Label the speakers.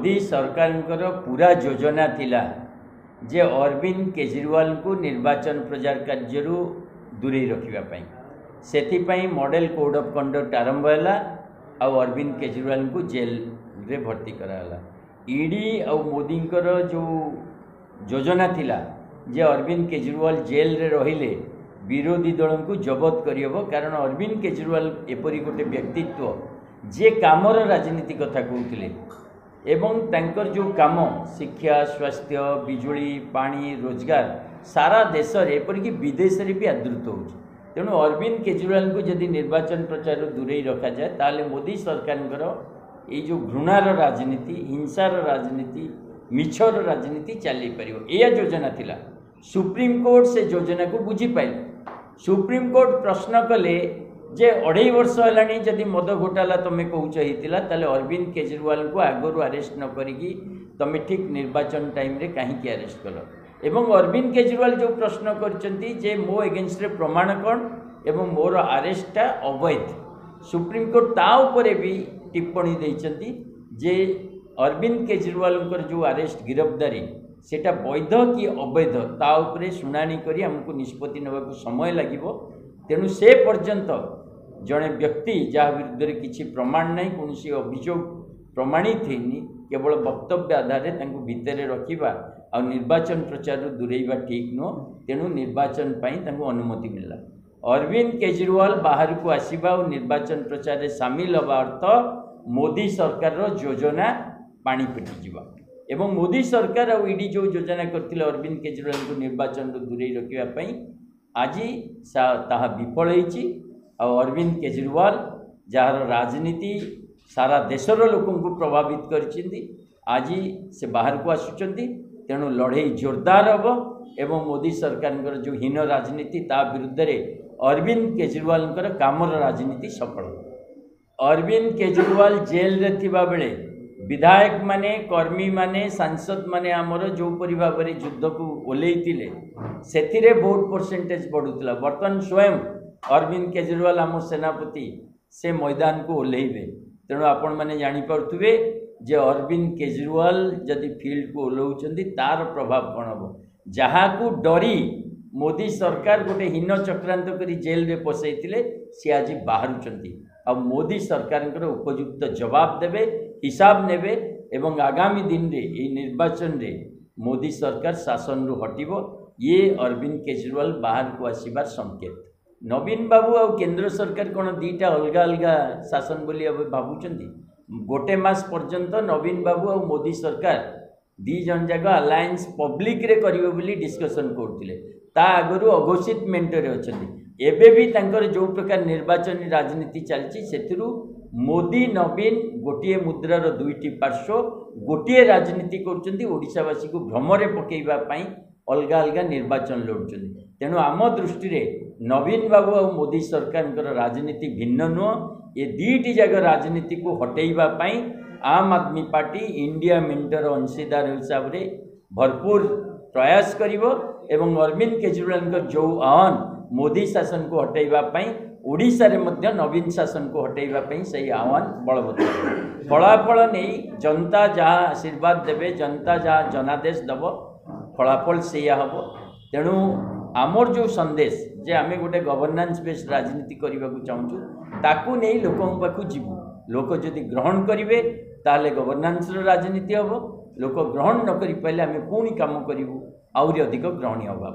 Speaker 1: मोदी सरकार पूरा योजना थिला जे अरविंद केजरीवाल को निर्वाचन प्रचार कार्य दूरे रखापी से मॉडल कोड ऑफ कंडक्ट आरंभ है और अरविंद केजरीवाल को जेल रे भर्ती कराला। ईडी और मोदी जो योजना थिला जे अरविंद केजरीवाल जेल रे रहिले विरोधी दल को जबत करहब कारण अरविंद केजरीवाल एपरी गोटे व्यक्तित्व जे कामर राजनीति कथा कहते एवं तांकर जो काम शिक्षा स्वास्थ्य बिजुली पानी रोजगार सारा देश में एपरिक विदेश में भी आदृत हो। तेणु अरविंद केजरीवाल को यदि निर्वाचन प्रचार दूरे रखा जाए ताले मोदी सरकार ये जो घृणार राजनीति हिंसार राजनीति मिछर राजनीति चली पार यह योजना थिला। सुप्रीम कोर्ट से योजना को बुझी पाइल। सुप्रीम कोर्ट प्रश्न कले जे 2.5 वर्ष है जदि मद घोटाला तुम्हें कौच होता ताले अरविंद केजरीवाल को आगु अरेस्ट न करी तुम ठीक निर्वाचन टाइम रे कहीं अरेस्ट कल एवं अरविंद केजरीवाल जो प्रश्न कर मो एगेन्स्ट प्रमाण कौन एवं मोर अरेस्टा अवैध सुप्रीम कोर्ट ता उपरे भी टिप्पणी देइचंती जे अरविंद केजरीवाल जो अरेस्ट गिरफ्तारी सेटा वैध कि अवैध ता उपरे शुणाणी करी हमको निष्पत्ति नेबाकू समय लागिबो। तेणु से पर्यंत जड़े व्यक्ति जहाँ विरुद्ध किसी प्रमाण नहीं कौन अभियोग प्रमाणित होनी केवल वक्तव्य आधार भितर रखा और निर्वाचन प्रचार दूरेबा ठीक नुह। तेणु निर्वाचन अनुमति मिलला। अरविंद केजरीवाल बाहर को आसवा और निर्वाचन प्रचार में सामिल हवा अर्थ मोदी सरकार योजना पानी फिटिज एवं मोदी सरकार और ईडी जो योजना करते अरविंद केजरीवाल को निर्वाचन दूरे रखापी आज ताहा विफल होईची। और अरविंद केजरीवाल जार राजनीति सारा देशर लोकों को प्रभावित करचिंदी आज से बाहर को आसुचंदी। तेणु लड़े जोरदार हम एवं मोदी सरकार जो हीन राजनीति ता विरुद्ध रे अरविंद केजरीवाल कामर राजनीति सफल। अरविंद केजरीवाल जेल रे थिबा बेले विधायक माने कर्मी माने सांसद माने आमर जो परि भाव में युद्ध को ओल्लैथिले सेथिरे वोट परसेंटेज बढ़ुला। बर्तमान स्वयं अरविंद केजरीवाल आम सेनापति से मैदान को ओल्लैबे। तेणु आपण मैंने जानीपे जे अरविंद केजरीवाल जदि फील्ड को ओल्लौचंदी तार प्रभाव कौन हम जहाँ को डरी मोदी सरकार गोटे हीन चक्रांत करी जेल में पसैथिले सी आज बाहरुचंती आ मोदी सरकार उपयुक्त जवाब देवे हिसाब नेबे एवं आगामी दिन रे ये निर्वाचन रे मोदी सरकार शासन रु हटिबो। ये अरविंद केजरीवाल बाहर को आसबार संकेत। नवीन बाबू और केंद्र सरकार कौन दीटा अलग अलग शासन बोली भावुंट गोटे मास पर्यंत नवीन बाबू और मोदी सरकार दी जन जाक अलायंस पब्लिक रे करिवे बोली डिस्कशन करथिले ता आगरु अघोषित मेंटर अछंती। एबे भी तांकर जो प्रकार निर्वाचन राजनीति चलची सेथिरु मोदी नवीन गोटे मुद्रार दुईटी पार्श्व गोटे राजनीति करछंती ओडिशावासी को भ्रमरे पकेइबा पई अलग अलग निर्वाचन लड़ुचंती। तेणु आम दृष्टि रे नवीन बाबू और मोदी सरकार राजनीति भिन्न नुह। ये दीटी जगह राजनीति को हटेइबा पई आम आदमी पार्टी इंडिया मेंटर अंशीदार हिसाब से भरपूर प्रयास करिवो एवं अरविंद केजरीवाल जो आह्वान मोदी शासन को हटेइबा पई ओडिशा रे मध्य नवीन शासन को हटेइबा पई सही आह्वान बलवत्तर। फलाफल नहीं जनता जहाँ आशीर्वाद देवे जनता जहाँ जनादेश दब फलाफल से हम। तेणु आमर जो संदेश जे आमे गोटे गवर्नेंस बेस्ड राजनीति करने को चाहूँ ताकू नहीं लोकों पाखु जीवु लोक जदि ग्रहण करेंगे ताले गवर्नेंस राजनीति हम। लोक ग्रहण न करि पाइले आमे पुणी काम करूँ आहरी अधिक ग्रहणीय होगा।